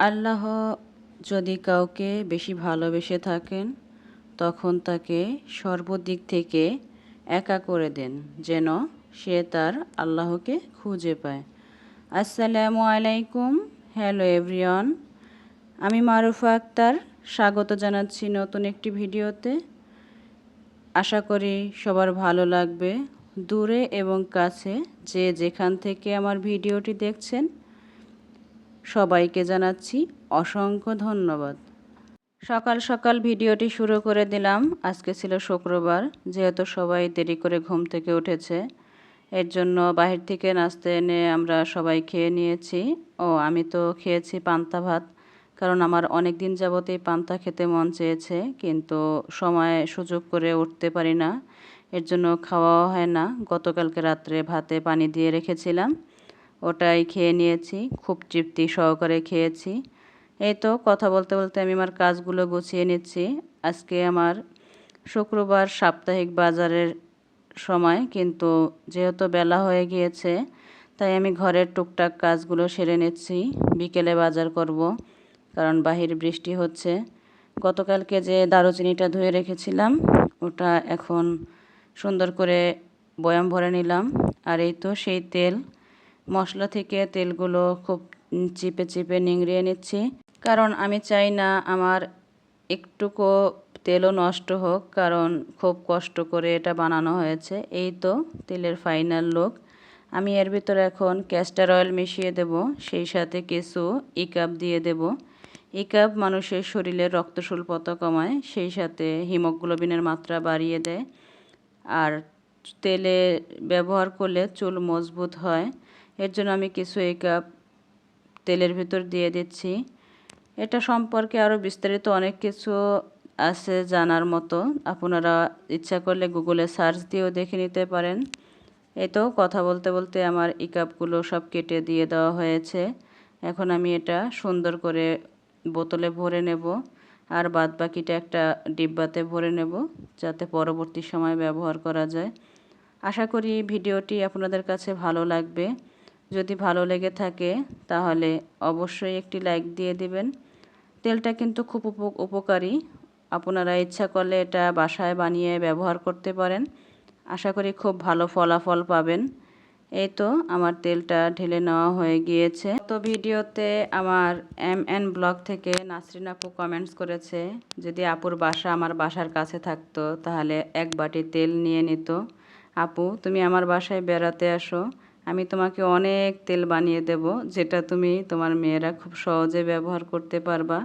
আল্লাহ যদি কাউকে বেশি ভালোবেসে থাকেন তখন তাকে সর্বদিক থেকে একা করে দেন যেন সে তার আল্লাহকে খুঁজে পায়। আসসালামু আলাইকুম। হ্যালো এভরিওয়ান, আমি মারুফা আক্তার স্বাগত জানাচ্ছি নতুন একটি ভিডিওতে। আশা করি সবার ভালো লাগবে। দূরে এবং কাছে যে যেখান থেকে আমার ভিডিওটি দেখছেন সবাইকে জানাচ্ছি অসংখ্য ধন্যবাদ। সকাল সকাল ভিডিওটি শুরু করে দিলাম। আজকে ছিল শুক্রবার, যেহেতু সবাই দেরি করে ঘুম থেকে উঠেছে, এর জন্য বাহির থেকে নাস্তা এনে আমরা সবাই খেয়ে নিয়েছি। আমি তো খেয়েছি পান্তা ভাত, কারণ আমার অনেক দিন যাবতেই পান্তা খেতে মন চেয়েছে, কিন্তু সময় সুযোগ করে উঠতে পারি না, এর জন্য খাওয়াও হয় না। গতকালকে রাত্রে ভাতে পানি দিয়ে রেখেছিলাম, ওটাই খেয়ে নিয়েছি, খুব তৃপ্তি সহকারে খেয়েছি। এই তো কথা বলতে বলতে আমি আমার কাজগুলো গুছিয়ে নিচ্ছি। আজকে আমার শুক্রবার সাপ্তাহিক বাজারের সময়, কিন্তু যেহেতু বেলা হয়ে গিয়েছে তাই আমি ঘরের টুকটাক কাজগুলো সেরে নিচ্ছি। বিকেলে বাজার করব, কারণ বাহির বৃষ্টি হচ্ছে। গতকালকে যে দারুচিনিটা ধুয়ে রেখেছিলাম ওটা এখন সুন্দর করে বয়াম ভরে নিলাম। আর এই তো সেই তেল, মশলা থেকে তেলগুলো খুব চিপে চিপে নিংড়িয়ে নিচ্ছি, কারণ আমি চাই না আমার একটুকু তেলও নষ্ট হোক, কারণ খুব কষ্ট করে এটা বানানো হয়েছে। এই তো তেলের ফাইনাল লুক। আমি এর ভিতরে এখন ক্যাস্টার অয়েল মিশিয়ে দেব, সেই সাথে কিছু ইকাপ দিয়ে দেব। ইকাপ মানুষের শরীরে রক্ত স্বল্পতা কমায়, সেই সাথে হিমোগ্লোবিনের মাত্রা বাড়িয়ে দেয়, আর তেলে ব্যবহার করলে চুল মজবুত হয়। এর জন্য আমি কিছু ইকাপ তেলের ভিতর দিয়ে দিচ্ছি। এটা সম্পর্কে আরও বিস্তারিত অনেক কিছু আছে জানার মতো, আপনারা ইচ্ছা করলে গুগলে সার্চ দিয়েও দেখে নিতে পারেন। এই তো কথা বলতে বলতে আমার ইকাপগুলো সব কেটে দিয়ে দেওয়া হয়েছে। এখন আমি এটা সুন্দর করে বোতলে ভরে নেব, আর বাদ বাকিটা একটা ডিব্বাতে ভরে নেব, যাতে পরবর্তী সময় ব্যবহার করা যায়। আশা করি ভিডিওটি আপনাদের কাছে ভালো লাগবে। যদি ভালো লেগে থাকে তাহলে অবশ্যই একটি লাইক দিয়ে দিবেন। তেলটা কিন্তু খুব উপকারী, আপনারা ইচ্ছা করলে এটা বাসায় বানিয়ে ব্যবহার করতে পারেন। আশা করি খুব ভালো ফলাফল পাবেন। এই তো আমার তেলটা ঢেলে নেওয়া হয়ে গিয়েছে। তো ভিডিওতে আমার MN ব্লগ থেকে নাসরিন আপু কমেন্টস করেছে, যদি আপুর বাসা আমার বাসার কাছে থাকতো তাহলে এক বাটি তেল নিয়ে নিত। আপু, তুমি আমার বাসায় বেড়াতে আসো, আমি তোমাকে অনেক তেল বানিয়ে দেব, যেটা তুমি তোমার মেয়েরা খুব সহজে ব্যবহার করতে পারবা।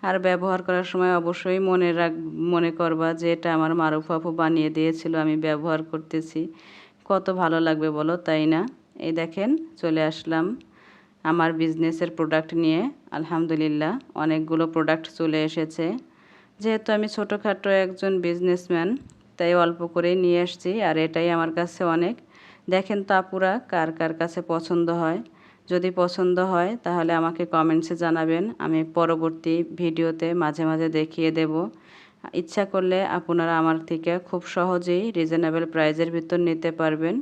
আর ব্যবহার করার সময় অবশ্যই মনে করবা যে এটা আমার মারুফ আপু বানিয়ে দিয়েছিল, আমি ব্যবহার করতেছি। কত ভালো লাগবে বলো, তাই না? এই দেখেন চলে আসলাম আমার বিজনেসের প্রোডাক্ট নিয়ে। আলহামদুলিল্লাহ অনেকগুলো প্রোডাক্ট চলে এসেছে। যেহেতু আমি ছোটোখাটো একজন বিজনেসম্যান, তাই অল্প করেই নিয়ে আসছি, আর এটাই আমার কাছে অনেক। দেখেন তো আপুরা, কার কার কাছে পছন্দ হয়। যদি পছন্দ হয় তাহলে আমাকে কমেন্টসে জানাবেন, আমি পরবর্তী ভিডিওতে মাঝে মাঝে দেখিয়ে দেব। ইচ্ছা করলে আপনারা আমার থেকে খুব সহজেই রিজনেবল প্রাইজের ভিতর নিতে পারবেন।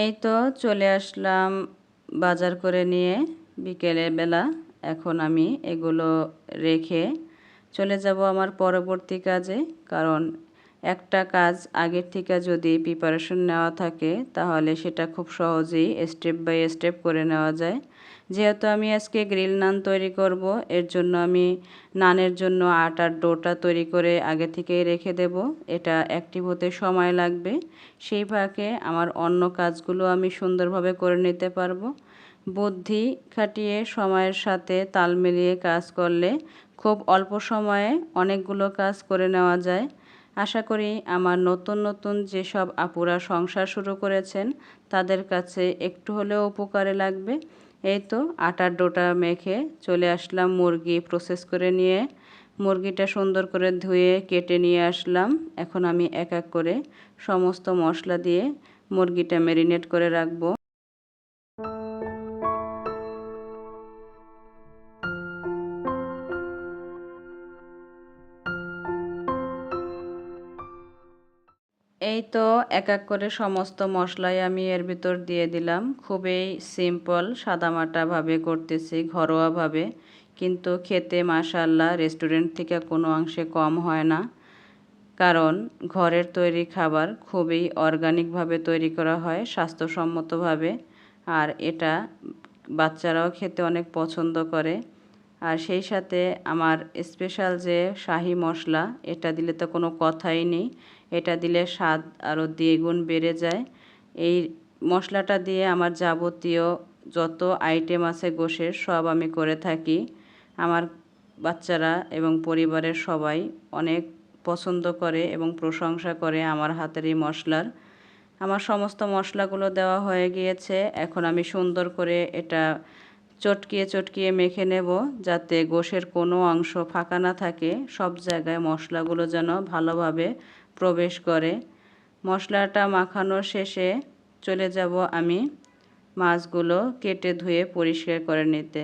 এই তো চলে আসলাম বাজার করে নিয়ে বিকেলের বেলা। এখন আমি এগুলো রেখে চলে যাব আমার পরবর্তী কাজে, কারণ একটা কাজ আগের থেকে যদি প্রিপারেশন নেওয়া থাকে তাহলে সেটা খুব সহজেই স্টেপ বাই স্টেপ করে নেওয়া যায়। যেহেতু আমি আজকে গ্রিল নান তৈরি করব, এর জন্য আমি নানের জন্য আটার ডোটা তৈরি করে আগে থেকেই রেখে দেব। এটা অ্যাক্টিভ হতে সময় লাগবে, সেই ফাঁকে আমার অন্য কাজগুলো আমি সুন্দরভাবে করে নিতে পারবো। বুদ্ধি খাটিয়ে সময়ের সাথে তাল মিলিয়ে কাজ করলে খুব অল্প সময়ে অনেকগুলো কাজ করে নেওয়া যায়। আশা করি আমার নতুন নতুন যেসব আপুরা সংসার শুরু করেছেন তাদের কাছে একটু হলেও উপকারে লাগবে। এই তো আটার ডোটা মেখে চলে আসলাম মুরগি প্রসেস করে নিয়ে। মুরগিটা সুন্দর করে ধুয়ে কেটে নিয়ে আসলাম। এখন আমি এক এক করে সমস্ত মশলা দিয়ে মুরগিটা ম্যারিনেট করে রাখবো। এই তো এক এক করে সমস্ত মশলাই আমি এর ভিতর দিয়ে দিলাম। খুবই সিম্পল সাদামাটাভাবে করতেছি, ঘরোয়াভাবে। কিন্তু খেতে মাশাআল্লাহ রেস্টুরেন্ট থেকে কোনো অংশে কম হয় না। কারণ ঘরের তৈরি খাবার খুবই অর্গানিকভাবে তৈরি করা হয়, স্বাস্থ্যসম্মতভাবে। আর এটা বাচ্চারাও খেতে অনেক পছন্দ করে। আর সেই সাথে আমার স্পেশাল যে শাহি মশলা, এটা দিলে তো কোনো কথাই নেই। এটা দিলে স্বাদ আরও দ্বিগুণ বেড়ে যায়। এই মশলাটা দিয়ে আমার যাবতীয় যত আইটেম আছে গোশের সব আমি করে থাকি। আমার বাচ্চারা এবং পরিবারের সবাই অনেক পছন্দ করে এবং প্রশংসা করে আমার হাতের এই মশলার। আমার সমস্ত মশলাগুলো দেওয়া হয়ে গিয়েছে। এখন আমি সুন্দর করে এটা চটকিয়ে চটকিয়ে মেখে নেব, যাতে গোশের কোনো অংশ ফাঁকা না থাকে, সব জায়গায় মশলাগুলো যেন ভালোভাবে প্রবেশ করে। মশলাটা মাখানোর শেষে চলে যাব আমি মাছগুলো কেটে ধুয়ে পরিষ্কার করে নিতে।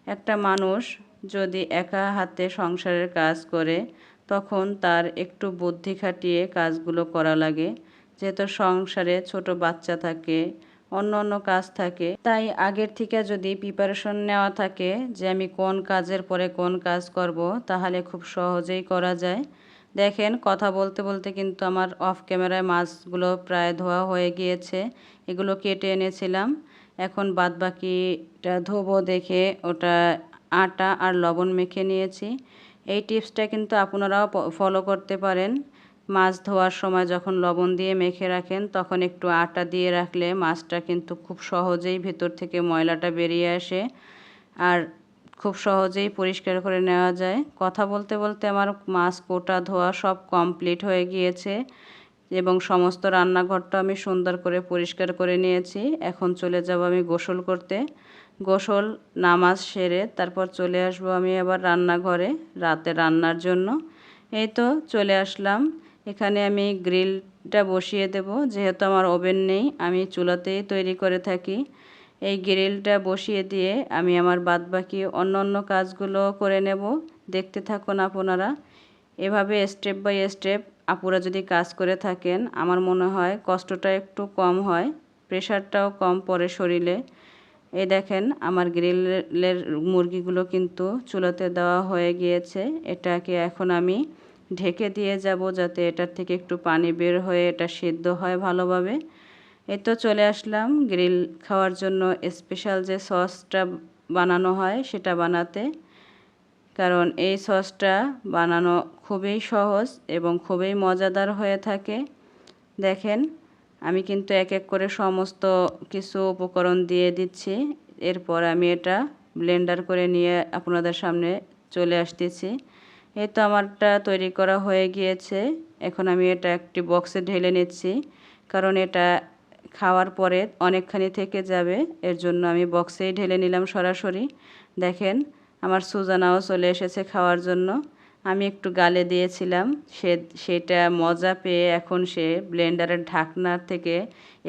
একটা মানুষ যদি একা হাতে সংসারের কাজ করে, তখন তার একটু বুদ্ধি খাটিয়ে কাজগুলো করা লাগে। যেহেতু সংসারে ছোট বাচ্চা থাকে, অন্য অন্য কাজ থাকে, তাই আগের থেকে যদি প্রিপারেশন নেওয়া থাকে যে আমি কোন কাজের পরে কোন কাজ করব, তাহলে খুব সহজেই করা যায়। দেখেন, কথা বলতে বলতে কিন্তু আমার অফ ক্যামেরায় মাছগুলো প্রায় ধোয়া হয়ে গিয়েছে। এগুলো কেটে এনেছিলাম। এখন বাদবাকিটা ধোবো দেখে ওটা আটা আর লবণ মেখে নিয়েছি। এই টিপসটা কিন্তু আপনারাও ফলো করতে পারেন। মাছ ধোয়ার সময় যখন লবণ দিয়ে মেখে রাখেন, তখন একটু আটা দিয়ে রাখলে মাছটা কিন্তু খুব সহজেই ভেতর থেকে ময়লাটা বেরিয়ে আসে আর খুব সহজেই পরিষ্কার করে নেওয়া যায়। কথা বলতে বলতে আমার মাছ কোটা ধোয়া সব কমপ্লিট হয়ে গিয়েছে এবং সমস্ত রান্নাঘরটা আমি সুন্দর করে পরিষ্কার করে নিয়েছি। এখন চলে যাব আমি গোসল করতে। গোসল নামাজ সেরে তারপর চলে আসব আমি আবার রান্নাঘরে রাতে রান্নার জন্য। এই তো চলে আসলাম। এখানে আমি গ্রিলটা বসিয়ে দেব। যেহেতু আমার ওভেন নেই, আমি চুলাতেই তৈরি করে থাকি। এই গ্রিলটা বসিয়ে দিয়ে আমি আমার বাদবাকি অন্য অন্য কাজগুলো করে নেব। দেখতে থাকুন আপনারা। এভাবে স্টেপ বাই স্টেপ আপুরা যদি কাজ করে থাকেন, আমার মনে হয় কষ্টটা একটু কম হয়, প্রেশারটাও কম পড়ে শরীরে। এই দেখেন, আমার গ্রিলের মুরগিগুলো কিন্তু চুলাতে দেওয়া হয়ে গিয়েছে। এটাকে এখন আমি ঢেকে দিয়ে যাব, যাতে এটার থেকে একটু পানি বের হয়ে এটা সিদ্ধ হয় ভালোভাবে। এই তো চলে আসলাম গ্রিল খাওয়ার জন্য স্পেশাল যে সসটা বানানো হয় সেটা বানাতে। কারণ এই সসটা বানানো খুবই সহজ এবং খুবই মজাদার হয়ে থাকে। দেখেন, আমি কিন্তু এক এক করে সমস্ত কিছু উপকরণ দিয়ে দিচ্ছি। এরপর আমি এটা ব্লেন্ডার করে নিয়ে আপনাদের সামনে চলে আসতেছি। এই তো আমারটা তৈরি করা হয়ে গিয়েছে। এখন আমি এটা একটি বক্সে ঢেলে নিচ্ছি, কারণ এটা খাওয়ার পরে অনেকখানি থেকে যাবে। এর জন্য আমি বক্সেই ঢেলে নিলাম সরাসরি। দেখেন, আমার সুজানাও চলে এসেছে খাওয়ার জন্য। আমি একটু গালে দিয়েছিলাম, সেটা মজা পেয়ে এখন সে ব্লেন্ডারের ঢাকনার থেকে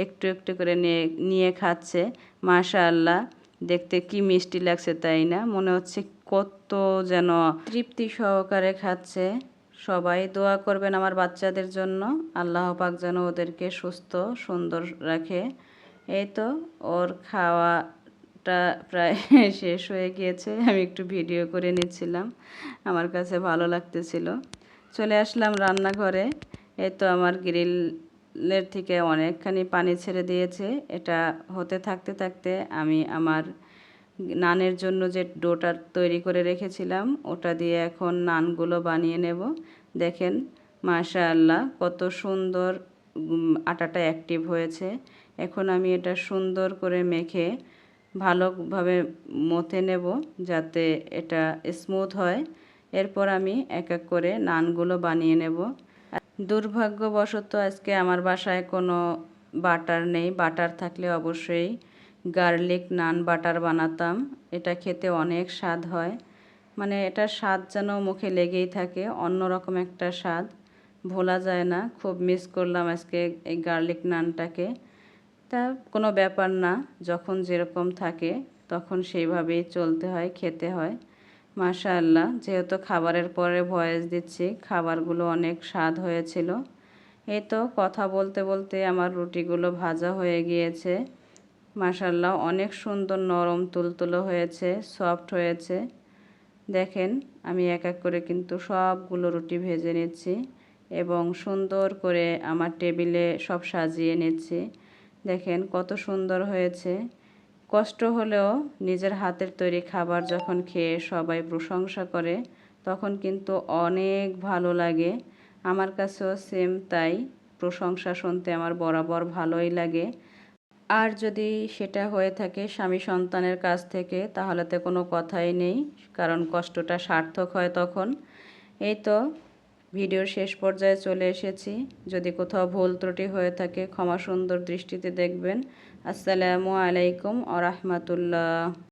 একটু একটু করে নিয়ে নিয়ে খাচ্ছে। মাশাআল্লাহ, দেখতে কি মিষ্টি লাগছে তাই না? মনে হচ্ছে কত যেন তৃপ্তি সহকারে খাচ্ছে। সবাই দোয়া করবেন আমার বাচ্চাদের জন্য, আল্লাহ পাক যেন ওদেরকে সুস্থ সুন্দর রাখে। এই তো ওর খাওয়াটা প্রায় শেষ হয়ে গিয়েছে। আমি একটু ভিডিও করে নিচ্ছিলাম, আমার কাছে ভালো লাগতেছিল। চলে আসলাম রান্নাঘরে। এই তো আমার গ্রিলের থেকে অনেকখানি পানি ছেড়ে দিয়েছে। এটা হতে থাকতে থাকতে আমি আমার নানের জন্য যে ডোটা তৈরি করে রেখেছিলাম, ওটা দিয়ে এখন নানগুলো বানিয়ে নেব। দেখেন, মাশাআল্লাহ কত সুন্দর আটাটা অ্যাক্টিভ হয়েছে। এখন আমি এটা সুন্দর করে মেখে ভালোভাবে মথে নেব, যাতে এটা স্মুথ হয়। এরপর আমি এক এক করে নানগুলো বানিয়ে নেব। দুর্ভাগ্যবশত আজকে আমার বাসায় কোনো বাটার নেই। বাটার থাকলে অবশ্যই গার্লিক নান বাটার বানাতাম। এটা খেতে অনেক স্বাদ হয়, মানে এটার স্বাদ যেন মুখে লেগেই থাকে, অন্যরকম একটা স্বাদ, ভোলা যায় না। খুব মিস করলাম আজকে এই গার্লিক নানটাকে। তা কোনো ব্যাপার না, যখন যেরকম থাকে তখন সেইভাবেই চলতে হয়, খেতে হয়। মাশাআল্লাহ, যেহেতু খাবারের পরে ভয়েস দিচ্ছি, খাবারগুলো অনেক স্বাদ হয়েছিল। এই তো কথা বলতে বলতে আমার রুটিগুলো ভাজা হয়ে গিয়েছে। মাশাআল্লাহ, অনেক সুন্দর নরম তুলতুলো হয়েছে, সফট হয়েছে। দেখেন আমি এক এক করে কিন্তু সবগুলো রুটি ভেজে নিচ্ছি এবং সুন্দর করে আমার টেবিলে সব সাজিয়ে নিচ্ছি। দেখেন কত সুন্দর হয়েছে। কষ্ট হলেও নিজের হাতের তৈরি খাবার যখন খেয়ে সবাই প্রশংসা করে তখন কিন্তু অনেক ভালো লাগে। আমার কাছেও সেম তাই, প্রশংসা শুনতে আমার বরাবর ভালোই লাগে। আর যদি সেটা হয়ে থাকে স্বামী সন্তানের কাছ থেকে তাহলে তো কোনো কথাই নেই, কারণ কষ্টটা সার্থক হয় তখন। এই তো ভিডিওর শেষ পর্যায়ে চলে এসেছি। যদি কোথাও ভুল ত্রুটি হয়ে থাকে ক্ষমা সুন্দর দৃষ্টিতে দেখবেন। আসসালামু আলাইকুম ওয়া রাহমাতুল্লাহ।